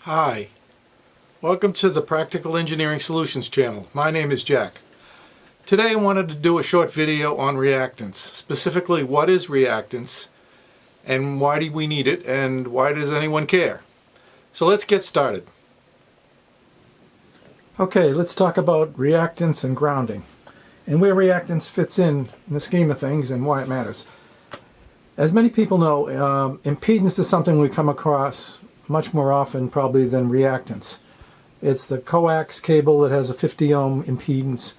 Hi, welcome to the Practical Engineering Solutions channel. My name is Jack. Today I wanted to do a short video on reactance. Specifically, what is reactance and why do we need it and why does anyone care? So let's get started. Okay, let's talk about reactance and grounding and where reactance fits in the scheme of things and why it matters. As many people know, impedance is something we come across much more often probably than reactance. It's the coax cable that has a 50 ohm impedance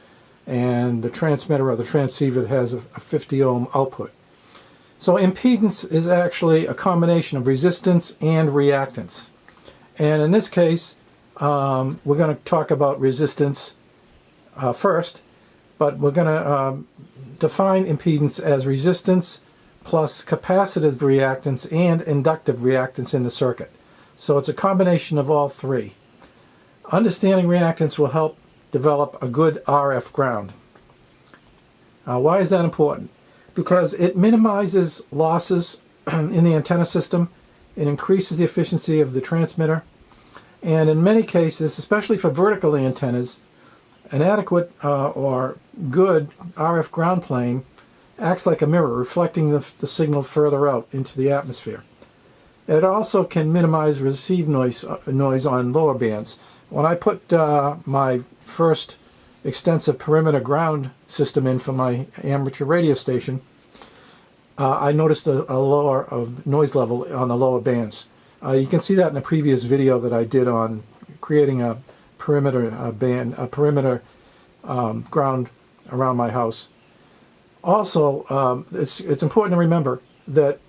and the transmitter or the transceiver that has a 50 ohm output. So impedance is actually a combination of resistance and reactance. And in this case, we're going to talk about resistance first, but we're going to define impedance as resistance plus capacitive reactance and inductive reactance in the circuit. So it's a combination of all three. Understanding reactance will help develop a good RF ground. Why is that important? Because it minimizes losses in the antenna system, it increases the efficiency of the transmitter, and in many cases, especially for vertical antennas, an adequate or good RF ground plane acts like a mirror, reflecting the signal further out into the atmosphere. It also can minimize receive noise on lower bands. When I put my first extensive perimeter ground system in for my amateur radio station, I noticed a lower noise level on the lower bands. You can see that in a previous video that I did on creating a perimeter ground around my house. Also, it's important to remember that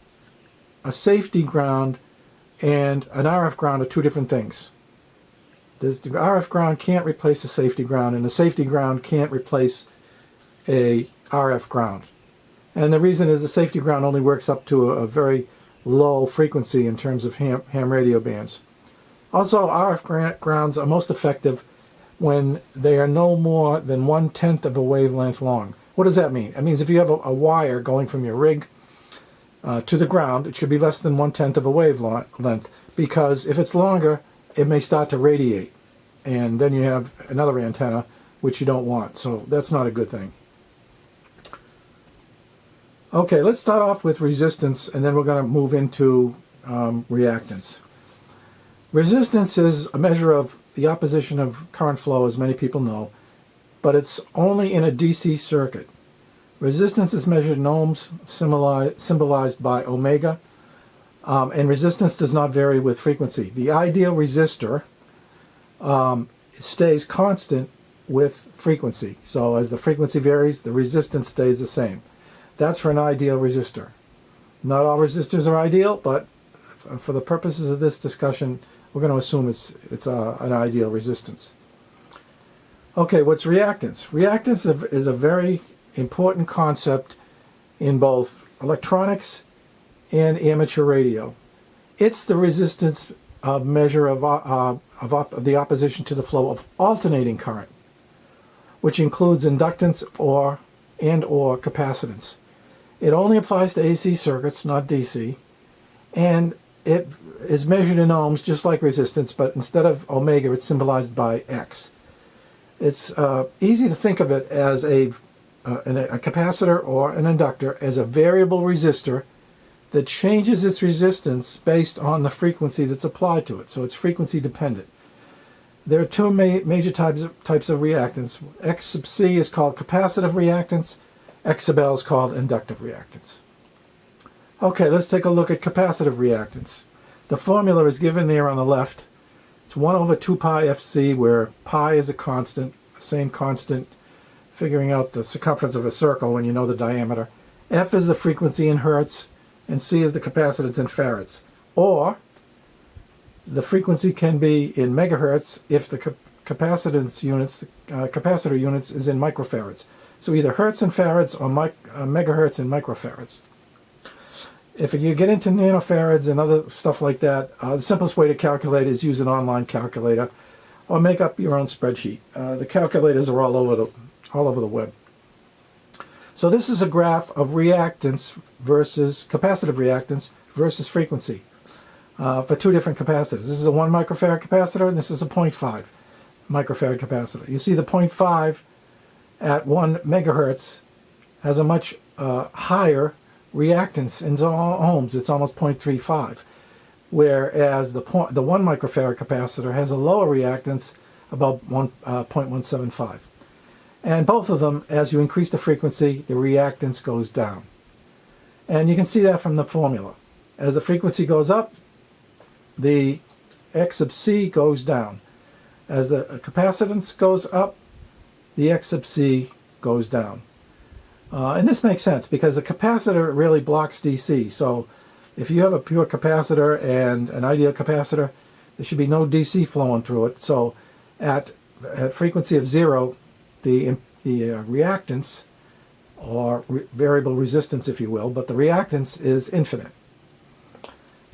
a safety ground and an RF ground are two different things. The RF ground can't replace a safety ground, and the safety ground can't replace a RF ground. And the reason is the safety ground only works up to a very low frequency in terms of ham radio bands. Also, RF grounds are most effective when they are no more than 1/10 of a wavelength long. What does that mean? It means if you have a wire going from your rig to the ground, it should be less than 1/10 of a wavelength, because if it's longer, it may start to radiate, and then you have another antenna which you don't want. So that's not a good thing. Okay, let's start off with resistance, and then we're going to move into reactance. Resistance is a measure of the opposition of current flow, as many people know, but it's only in a DC circuit. Resistance is measured in ohms, symbolized by omega, and resistance does not vary with frequency. The ideal resistor stays constant with frequency. So as the frequency varies, the resistance stays the same. That's for an ideal resistor. Not all resistors are ideal, but for the purposes of this discussion, we're going to assume it's an ideal resistance. Okay, what's reactance? Reactance is a very important concept in both electronics and amateur radio. It's the resistance measure of the opposition to the flow of alternating current, which includes inductance or capacitance. It only applies to AC circuits, not DC, and it is measured in ohms just like resistance, but instead of omega, it's symbolized by X. It's easy to think of it as a capacitor or an inductor as a variable resistor that changes its resistance based on the frequency that's applied to it. So it's frequency dependent. There are two major types of reactance. X sub C is called capacitive reactance. X sub L is called inductive reactance. Okay, let's take a look at capacitive reactance. The formula is given there on the left. It's 1 over 2 pi Fc, where pi is a constant, same constant, figuring out the circumference of a circle when you know the diameter. F is the frequency in hertz, and C is the capacitance in farads. Or the frequency can be in megahertz if the capacitance units, capacitor units, is in microfarads. So either hertz and farads or megahertz and microfarads. If you get into nanofarads and other stuff like that, the simplest way to calculate is use an online calculator or make up your own spreadsheet. The calculators are all over the web. So this is a graph of reactance versus capacitive reactance versus frequency. for two different capacitors. This is a 1 microfarad capacitor, and this is a 0.5 microfarad capacitor. You see the 0.5 at 1 megahertz has a much higher reactance in ohms. It's almost 0.35, whereas the 1 microfarad capacitor has a lower reactance, about 0.175. And both of them, as you increase the frequency, the reactance goes down. And you can see that from the formula. As the frequency goes up, the X sub C goes down. As the capacitance goes up, the X sub C goes down. And this makes sense because a capacitor really blocks DC. So if you have a pure capacitor and an ideal capacitor, there should be no DC flowing through it. So at frequency of 0, the reactance, or variable resistance if you will, but the reactance is infinite.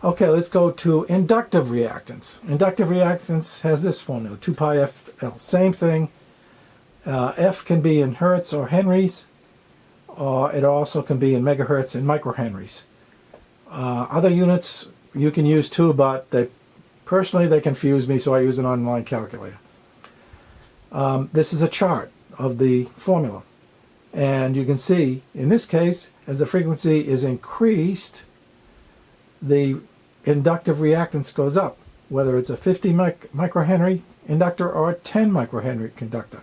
Okay, let's go to inductive reactance. Inductive reactance has this formula, 2 pi FL. Same thing. F can be in hertz or henries. It also can be in megahertz and microhenries. Other units you can use too, but personally they confuse me, so I use an online calculator. This is a chart of the formula. And you can see, in this case, as the frequency is increased, the inductive reactance goes up, whether it's a 50 microhenry inductor or a 10 microhenry conductor.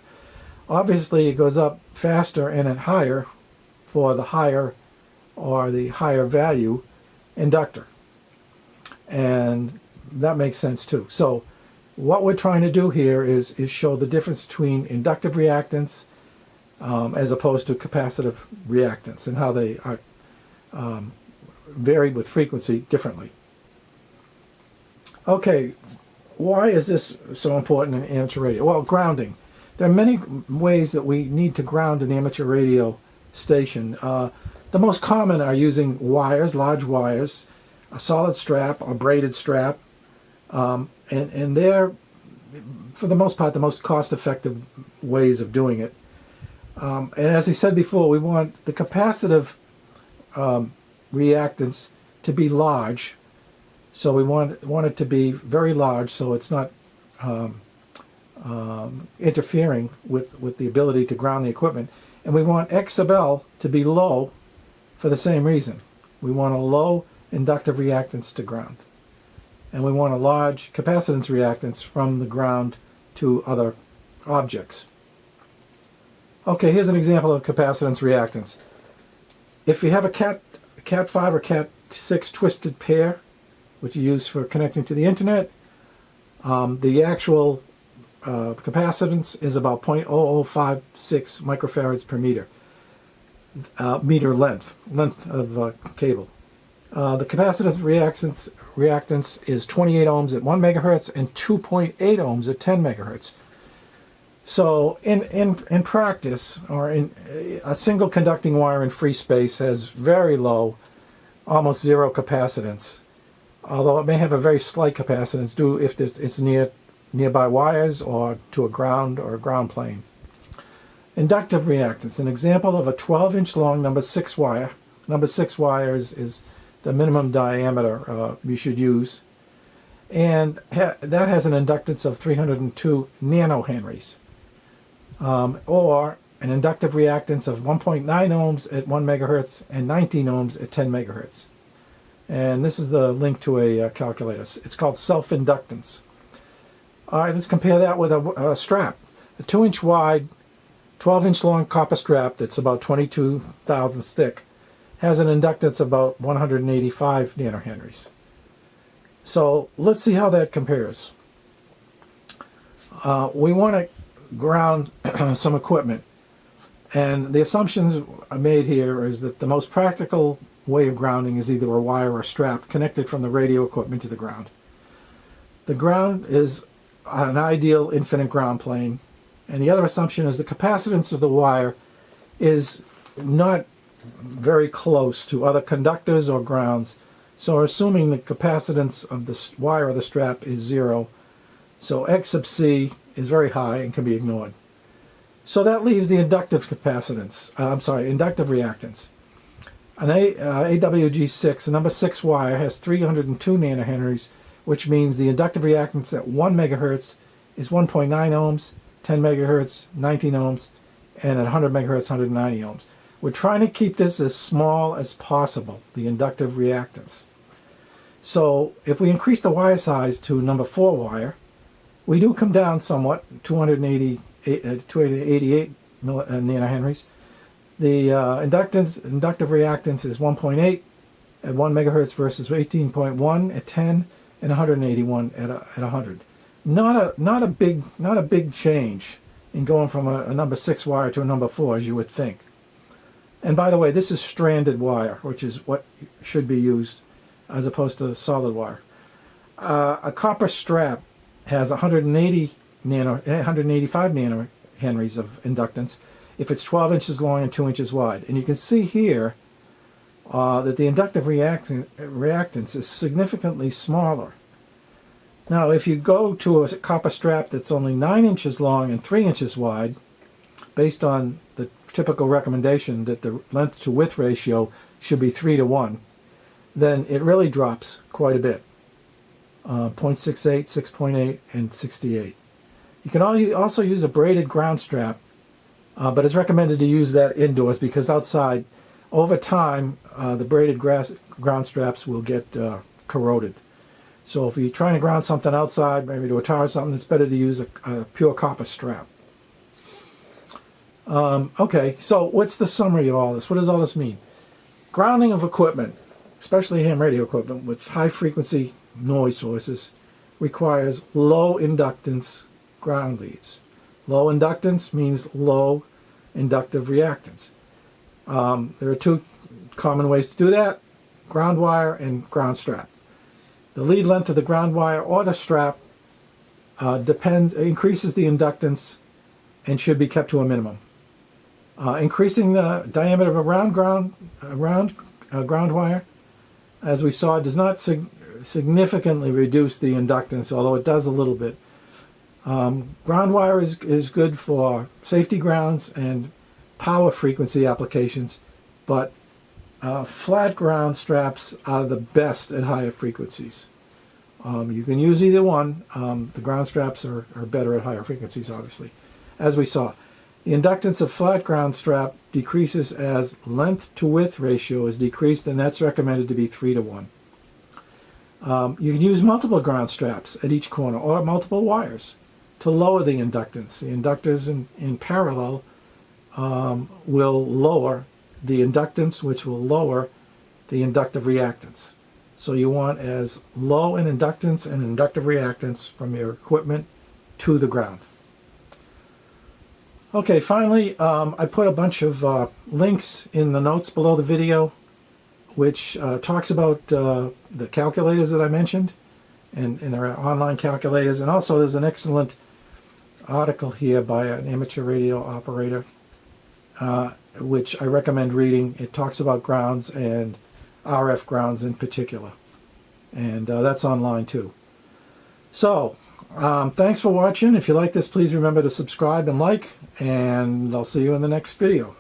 Obviously, it goes up faster and higher for the higher value inductor. And that makes sense too. So what we're trying to do here is show the difference between inductive reactance as opposed to capacitive reactance, and how they are varied with frequency differently. Okay, why is this so important in amateur radio? Well, grounding. There are many ways that we need to ground an amateur radio station. The most common are using wires, large wires, a solid strap or braided strap, and they're, for the most part, the most cost-effective ways of doing it. And as I said before, we want the capacitive reactance to be large. So we want it to be very large, so it's not interfering with the ability to ground the equipment. And we want X sub L to be low for the same reason. We want a low inductive reactance to ground. And we want a large capacitance reactance from the ground to other objects. Okay, here's an example of capacitance reactance. If you have a Cat 5 or Cat 6 twisted pair, which you use for connecting to the internet, the actual capacitance is about 0.0056 microfarads per meter. Meter length of cable. The capacitance reactance is 28 ohms at 1 megahertz and 2.8 ohms at 10 megahertz. So in practice, or in a single conducting wire in free space has very low, almost zero capacitance, although it may have a very slight capacitance due if it's nearby wires or to a ground or a ground plane. Inductive reactance, an example of a 12-inch long number 6 wire. Number 6 wires is the minimum diameter you should use. And that has an inductance of 302 nanohenries. Or an inductive reactance of 1.9 ohms at 1 megahertz and 19 ohms at 10 megahertz. And this is the link to a calculator. It's called self-inductance. All right, let's compare that with a strap. A 2-inch wide, 12-inch long copper strap that's about 22 thousandths thick has an inductance of about 185 nanohenries. So let's see how that compares. We want to ground some equipment, and the assumptions made here is that the most practical way of grounding is either a wire or a strap connected from the radio equipment to the ground. The ground is an ideal infinite ground plane, and the other assumption is the capacitance of the wire is not very close to other conductors or grounds, so we're assuming the capacitance of the wire or the strap is 0, so X sub C is very high and can be ignored. So that leaves the inductive capacitance, inductive reactance. AWG6, a number 6 wire, has 302 nanohenries, which means the inductive reactance at 1 megahertz is 1.9 ohms, 10 megahertz, 19 ohms, and at 100 megahertz, 190 ohms. We're trying to keep this as small as possible, the inductive reactance. So if we increase the wire size to number 4 wire, we do come down somewhat, 288 nanohenries. The inductive reactance is 1.8 at 1 megahertz versus 18.1 at 10 and 181 at 100. Not a big change in going from a number 6 wire to a number 4, as you would think. And by the way, this is stranded wire, which is what should be used as opposed to solid wire. A copper strap has 185 nanohenries of inductance if it's 12 inches long and 2 inches wide. And you can see here that the inductive reactance is significantly smaller. Now, if you go to a copper strap that's only 9 inches long and 3 inches wide, based on the typical recommendation that the length to width ratio should be 3 to 1, then it really drops quite a bit. 0.68, 6.8, and 68. You can also use a braided ground strap, but it's recommended to use that indoors because outside, over time, the braided ground straps will get corroded. So if you're trying to ground something outside, maybe to a tower or something, it's better to use a pure copper strap. Okay, so what's the summary of all this? What does all this mean? Grounding of equipment, especially ham radio equipment with high frequency noise sources, requires low inductance ground leads. Low inductance means low inductive reactance. There are two common ways to do that: ground wire and ground strap. The lead length of the ground wire or the strap increases the inductance and should be kept to a minimum. Increasing the diameter of a round ground wire, as we saw, does not significantly reduce the inductance, although it does a little bit. Ground wire is good for safety grounds and power frequency applications, but flat ground straps are the best at higher frequencies. You can use either one. The ground straps are better at higher frequencies, obviously. As we saw, the inductance of flat ground strap decreases as length to width ratio is decreased, and that's recommended to be 3 to 1. You can use multiple ground straps at each corner or multiple wires to lower the inductance. The inductors in parallel will lower the inductance, which will lower the inductive reactance. So you want as low an inductance and inductive reactance from your equipment to the ground. Okay, finally, I put a bunch of links in the notes below the video, which talks about the calculators that I mentioned and our online calculators. And also there's an excellent article here by an amateur radio operator, which I recommend reading. It talks about grounds and RF grounds in particular. And that's online too. So, thanks for watching. If you like this, please remember to subscribe and like, and I'll see you in the next video.